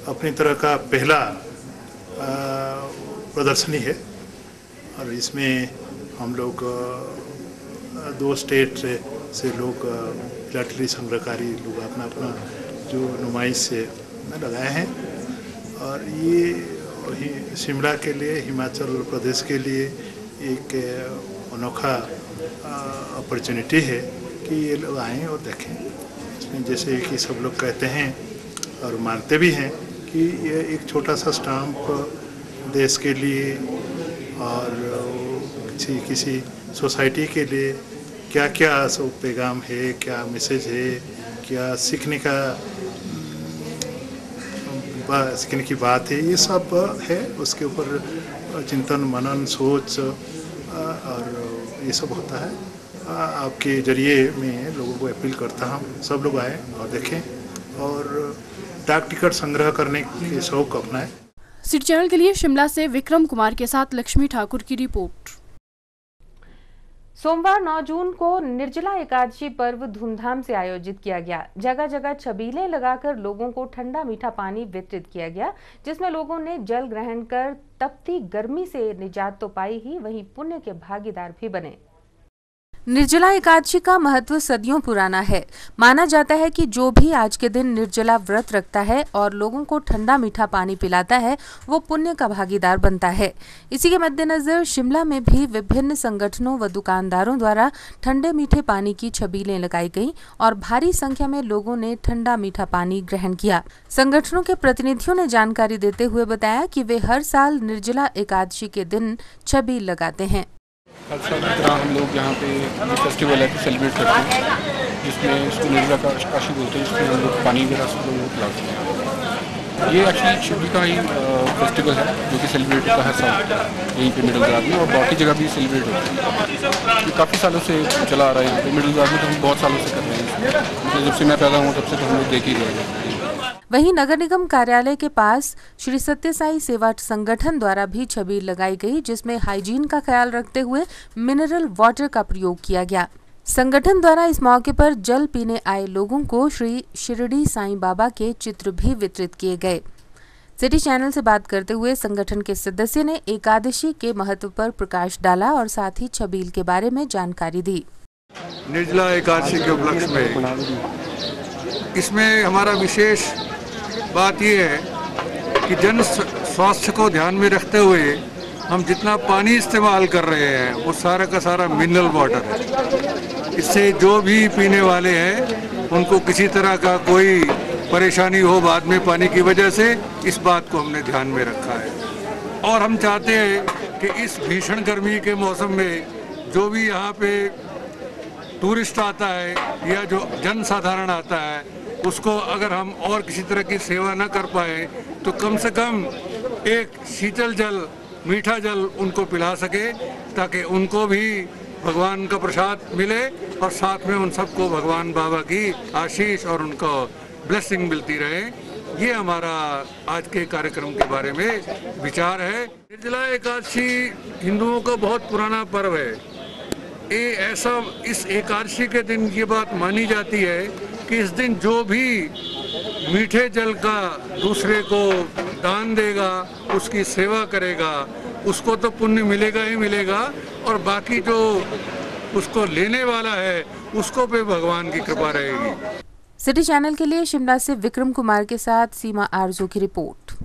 अपनी तरह का पहला प्रदर्शनी है, और इसमें हम लोग 2 स्टेट से लोग फिलाटली संग्रहकारी लोग अपना अपना जो नुमाइश से लगाए हैं, और ये शिमला के लिए, हिमाचल प्रदेश के लिए एक अनोखा अपॉर्चुनिटी है कि ये लोग आएँ और देखें। इसमें जैसे कि सब लोग कहते हैं और मानते भी हैं कि ये एक छोटा सा स्टाम्प देश के लिए और किसी सोसाइटी के लिए क्या क्या सब पैगाम है, क्या मैसेज है, क्या सीखने की बात है, ये सब है। उसके ऊपर चिंतन मनन सोच और ये सब होता है। आपके जरिए मैं लोगों को अपील करता हूँ सब लोग आए और देखें और डाक टिकट संग्रह करने के शौक अपनाएं। सिटी चैनल के लिए शिमला से विक्रम कुमार के साथ लक्ष्मी ठाकुर की रिपोर्ट। सोमवार 9 जून को निर्जला एकादशी पर्व धूमधाम से आयोजित किया गया। जगह जगह छबीलें लगाकर लोगों को ठंडा मीठा पानी वितरित किया गया, जिसमें लोगों ने जल ग्रहण कर तपती गर्मी से निजात तो पाई ही, वहीं पुण्य के भागीदार भी बने। निर्जला एकादशी का महत्व सदियों पुराना है। माना जाता है कि जो भी आज के दिन निर्जला व्रत रखता है और लोगों को ठंडा मीठा पानी पिलाता है, वो पुण्य का भागीदार बनता है। इसी के मद्देनजर शिमला में भी विभिन्न संगठनों व दुकानदारों द्वारा ठंडे मीठे पानी की छबीलें लगाई गईं और भारी संख्या में लोगों ने ठंडा मीठा पानी ग्रहण किया। संगठनों के प्रतिनिधियों ने जानकारी देते हुए बताया कि वे हर साल निर्जला एकादशी के दिन छबील लगाते हैं। हर साल की तरह हम लोग यहाँ पे फेस्टिवल है तो सेलिब्रेट करते हैं, जिसमें इसको निर्जला एकादशी बोलते हैं, जिसमें हम लोग पानी वगैरह सब लोगों को पिलाते हैं। ये एक्चुअली शिवजी का ही फेस्टिवल है जो कि सेलिब्रेट होता है हर साल यहीं पे मिडिल गुजरात में, और बाकी जगह भी सेलिब्रेट होता है। ये काफ़ी सालों से चला आ रहा है यहाँ पे मिडिल गुजरात में, तो हम बहुत सालों से कर रहे हैं। जब से मैं पैदा हुआ तब से तो हम लोग देख ही रहे हैं। वहीं नगर निगम कार्यालय के पास श्री सत्य साई सेवा संगठन द्वारा भी छबील लगाई गई, जिसमें हाइजीन का ख्याल रखते हुए मिनरल वाटर का प्रयोग किया गया। संगठन द्वारा इस मौके पर जल पीने आए लोगों को श्री शिरडी साईं बाबा के चित्र भी वितरित किए गए। सिटी चैनल से बात करते हुए संगठन के सदस्य ने एकादशी के महत्व पर प्रकाश डाला और साथ ही छबील के बारे में जानकारी दी। निर्जला एकादशी के उपलक्ष्य में इसमें हमारा विशेष बात यह है कि जन स्वास्थ्य को ध्यान में रखते हुए हम जितना पानी इस्तेमाल कर रहे हैं वो सारा का सारा मिनरल वाटर है। इससे जो भी पीने वाले हैं उनको किसी तरह का कोई परेशानी हो बाद में पानी की वजह से, इस बात को हमने ध्यान में रखा है। और हम चाहते हैं कि इस भीषण गर्मी के मौसम में जो भी यहाँ पे टूरिस्ट आता है या जो जन साधारण आता है उसको अगर हम और किसी तरह की सेवा न कर पाए तो कम से कम एक शीतल जल, मीठा जल उनको पिला सके, ताकि उनको भी भगवान का प्रसाद मिले और साथ में उन सबको भगवान बाबा की आशीष और उनको ब्लेसिंग मिलती रहे। ये हमारा आज के कार्यक्रम के बारे में विचार है। निर्जला एकादशी हिंदुओं का बहुत पुराना पर्व है। ये ऐसा इस एकादशी के दिन ये बात मानी जाती है कि इस दिन जो भी मीठे जल का दूसरे को दान देगा, उसकी सेवा करेगा, उसको तो पुण्य मिलेगा ही मिलेगा, और बाकी जो उसको लेने वाला है उसको पे भगवान की कृपा रहेगी। सिटी चैनल के लिए शिमला से विक्रम कुमार के साथ सीमा आरजू की रिपोर्ट।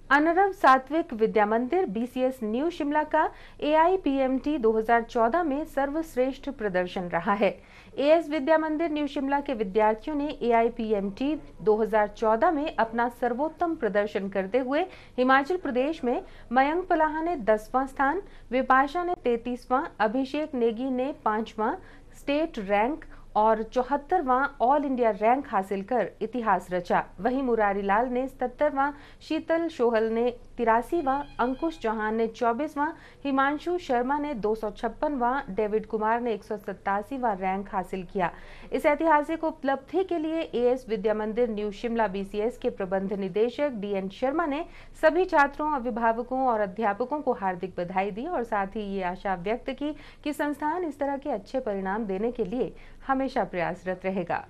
अनरव सात्विक विद्या मंदिर BCS न्यू शिमला का AIPMT 2014 में सर्वश्रेष्ठ प्रदर्शन रहा है। AS विद्या मंदिर न्यू शिमला के विद्यार्थियों ने AIPMT 2014 में अपना सर्वोत्तम प्रदर्शन करते हुए हिमाचल प्रदेश में मयंक पलाहा ने 10वां स्थान, विपाशा ने 33वां, अभिषेक नेगी ने 5वां स्टेट रैंक और 74वां ऑल इंडिया रैंक हासिल कर इतिहास रचा। वहीं मुरारी लाल ने 77वां, शीतल सोहल ने 83वां, अंकुश चौहान ने 24वां, हिमांशु शर्मा ने 256वां, डेविड कुमार ने 187वां रैंक हासिल किया। इस ऐतिहासिक उपलब्धि के लिए AS विद्या मंदिर न्यू शिमला BCS के प्रबंध निदेशक DN शर्मा ने सभी छात्रों, अभिभावकों और अध्यापकों को हार्दिक बधाई दी और साथ ही ये आशा व्यक्त की कि संस्थान इस तरह के अच्छे परिणाम देने के लिए हमेशा प्रयासरत रहेगा।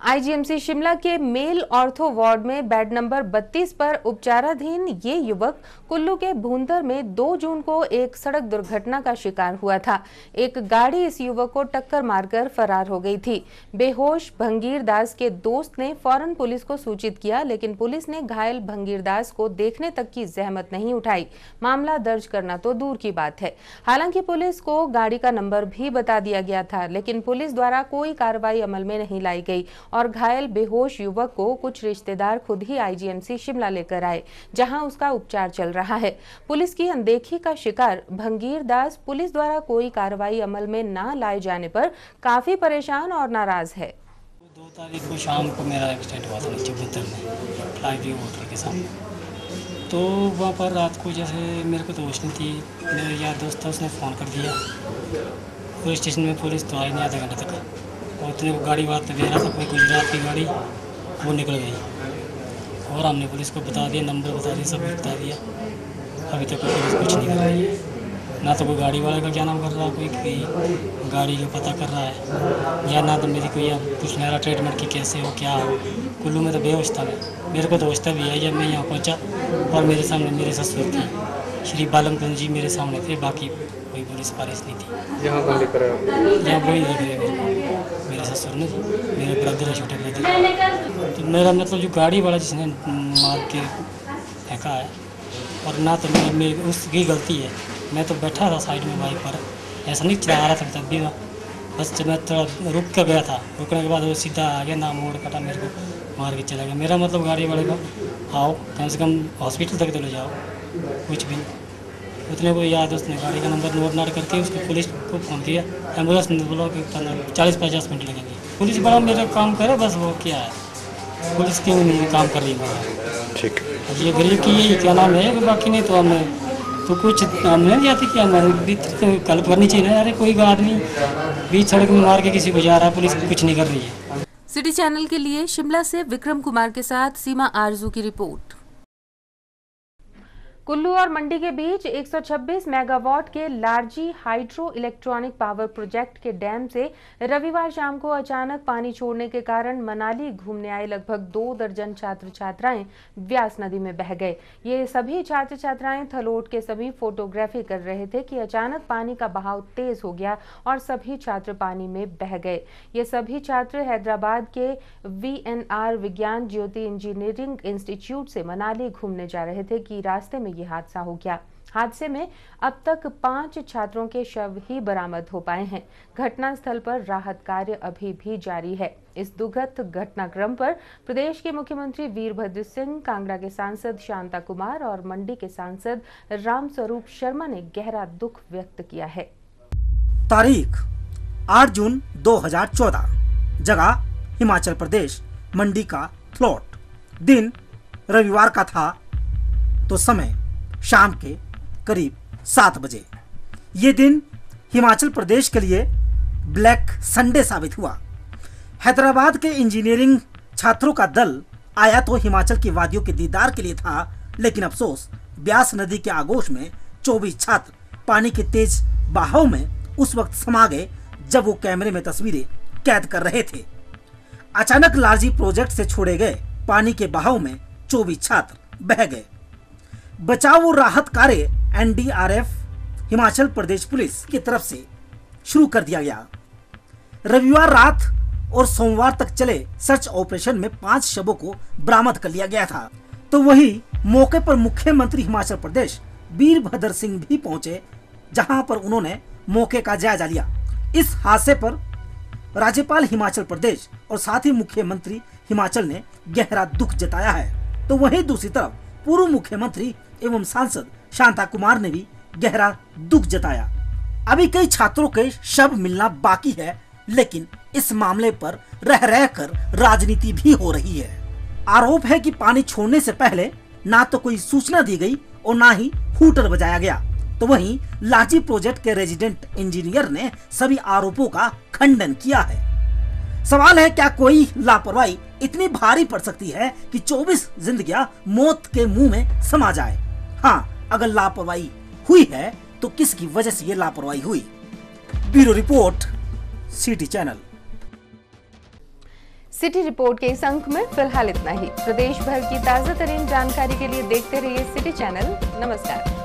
आईजीएमसी शिमला के मेल ऑर्थो वार्ड में बेड नंबर 32 पर उपचाराधीन ये युवक कुल्लू के भूंतर में 2 जून को एक सड़क दुर्घटना का शिकार हुआ था। एक गाड़ी इस युवक को टक्कर मारकर फरार हो गई थी। बेहोश भंगीर दास के दोस्त ने फौरन पुलिस को सूचित किया, लेकिन पुलिस ने घायल भंगीर दास को देखने तक की जहमत नहीं उठाई। मामला दर्ज करना तो दूर की बात है। हालांकि पुलिस को गाड़ी का नंबर भी बता दिया गया था, लेकिन पुलिस द्वारा कोई कार्रवाई अमल में नहीं लाई गई और घायल बेहोश युवक को कुछ रिश्तेदार खुद ही आईजीएमसी शिमला लेकर आए, जहां उसका उपचार चल रहा है। पुलिस की अनदेखी का शिकार भंगीर दास पुलिस द्वारा कोई कार्रवाई अमल में न लाए जाने पर काफी परेशान और नाराज है। 2 तारीख को शाम को मेरा एक्सीडेंट हुआ था नीचे भूंतर में फ्लाईव्यू होटल के सामने। तो वहाँ पर रात को जैसे मेरे को तो होश नहीं थी, मेरे यार दोस्त था उसने फ़ोन कर दिया पुलिस स्टेशन में। पुलिस तो आई नहीं आधे घंटे तक, और उतने को गाड़ी वाला दे रहा था, कोई गुजरात की गाड़ी, वो निकल गई। और हमने पुलिस को बता दिया, नंबर बता दिया, सब बता दिया। अभी तक पुलिस कुछ नहीं कर रही है, ना तो कोई गाड़ी वाले का क्या नाम कर रहा है, कोई गाड़ी का पता कर रहा है, या ना तो मेरी कोई कुछ मेरा ट्रीटमेंट की कैसे हो क्या हो। कुल्लू में तो बेहोश था मैं, मेरे को तो होश भी है जब मैं यहाँ पहुँचा, और मेरे सामने मेरे ससुर थी श्री बालमचंद जी मेरे सामने थे, बाकी कोई पुलिस पारिश नहीं थी। यहाँ कौन लेकर यहाँ वही लेकर मेरे ससुर ने, मेरे ब्रदर है, छोटे ब्रदर। तो मेरा मतलब जो गाड़ी वाला जिसने मार के फेंका है, और ना तो मेरी उसकी गलती है, मैं तो बैठा था साइड में बाइक पर, ऐसा नहीं चला रहा था तब भी, बस जब मैं थोड़ा रुक कर गया था, रुकने के बाद वो सीधा आ गया, ना मोड़ कटा, मेरे को मार के चला गया। मेरा मतलब गाड़ी वाले का आओ कम से कम हॉस्पिटल तक तो ले जाओ, कुछ भी नहीं। उतने को याद उसने गाड़ी का नंबर नोट करके उसको पुलिस को फ़ोन किया, एम्बुलेंस ने बोला कि 40-50 मिनट लगेंगे। पुलिस बड़ा मेरा काम करे, बस वो क्या है, पुलिस क्यों नहीं काम कर रही है। ठीक है, ये गरीब की ये क्या नाम है, बाकी नहीं तो हमने तो कुछ हमने नहीं जाती कि हमारे बीच तो कल्प करनी चाहिए ना। अरे कोई आदमी बीच सड़क में मार के किसी को जा रहा है, पुलिस कुछ नहीं कर रही है। सिटी चैनल के लिए शिमला से विक्रम कुमार के साथ सीमा आरजू की रिपोर्ट। कुल्लू और मंडी के बीच 126 मेगावाट के लार्जी हाइड्रो इलेक्ट्रॉनिक पावर प्रोजेक्ट के डैम से रविवार शाम को अचानक पानी छोड़ने के कारण मनाली घूमने आए लगभग 2 दर्जन छात्र छात्राएं व्यास नदी में बह गए। ये सभी छात्र छात्राएं थलोट के सभी फोटोग्राफी कर रहे थे कि अचानक पानी का बहाव तेज हो गया और सभी छात्र पानी में बह गए। ये सभी छात्र हैदराबाद के VNR विज्ञान ज्योति इंजीनियरिंग इंस्टीट्यूट से मनाली घूमने जा रहे थे कि रास्ते में ये हादसा हो गया। हादसे में अब तक 5 छात्रों के शव ही बरामद हो पाए हैं। घटनास्थल पर राहत कार्य अभी भी जारी है। इस दुखद घटनाक्रम पर प्रदेश के मुख्यमंत्री वीरभद्र सिंह, कांगड़ा के सांसद शांता कुमार और मंडी के सांसद रामस्वरूप शर्मा ने गहरा दुख व्यक्त किया है। तारीख 8 जून 2014, जगह हिमाचल प्रदेश, मंडी का थलोट। दिन रविवार का था तो समय शाम के करीब 7 बजे। ये दिन हिमाचल प्रदेश के लिए ब्लैक संडे साबित हुआ। हैदराबाद के इंजीनियरिंग छात्रों का दल आया तो हिमाचल की वादियों के दीदार के लिए था, लेकिन अफसोस ब्यास नदी के आगोश में 24 छात्र पानी के तेज बहाव में उस वक्त समा गए जब वो कैमरे में तस्वीरें कैद कर रहे थे। अचानक लार्जी प्रोजेक्ट से छोड़े गए पानी के बहाव में 24 छात्र बह गए। बचाव और राहत कार्य NDRF हिमाचल प्रदेश पुलिस की तरफ से शुरू कर दिया गया। रविवार रात और सोमवार तक चले सर्च ऑपरेशन में 5 शवों को बरामद कर लिया गया था। तो वही मौके पर मुख्यमंत्री हिमाचल प्रदेश वीरभद्र सिंह भी पहुंचे, जहां पर उन्होंने मौके का जायजा लिया। इस हादसे पर राज्यपाल हिमाचल प्रदेश और साथ ही मुख्यमंत्री हिमाचल ने गहरा दुख जताया है। तो वहीं दूसरी तरफ पूर्व मुख्यमंत्री एवं सांसद शांता कुमार ने भी गहरा दुख जताया। अभी कई छात्रों के शव मिलना बाकी है, लेकिन इस मामले पर रह रहकर राजनीति भी हो रही है। आरोप है कि पानी छोड़ने से पहले ना तो कोई सूचना दी गई और ना ही हूटर बजाया गया। तो वहीं लार्जी प्रोजेक्ट के रेजिडेंट इंजीनियर ने सभी आरोपों का खंडन किया है। सवाल है, क्या कोई लापरवाही इतनी भारी पड़ सकती है कि 24 जिंदगियां मौत के मुंह में समा जाए? हाँ, अगर लापरवाही हुई है तो किसकी वजह से ये लापरवाही हुई? Bureau report, city channel. City report के इस अंक में फिलहाल इतना ही। प्रदेश भर की ताजा तरीन जानकारी के लिए देखते रहिए सिटी चैनल। नमस्कार।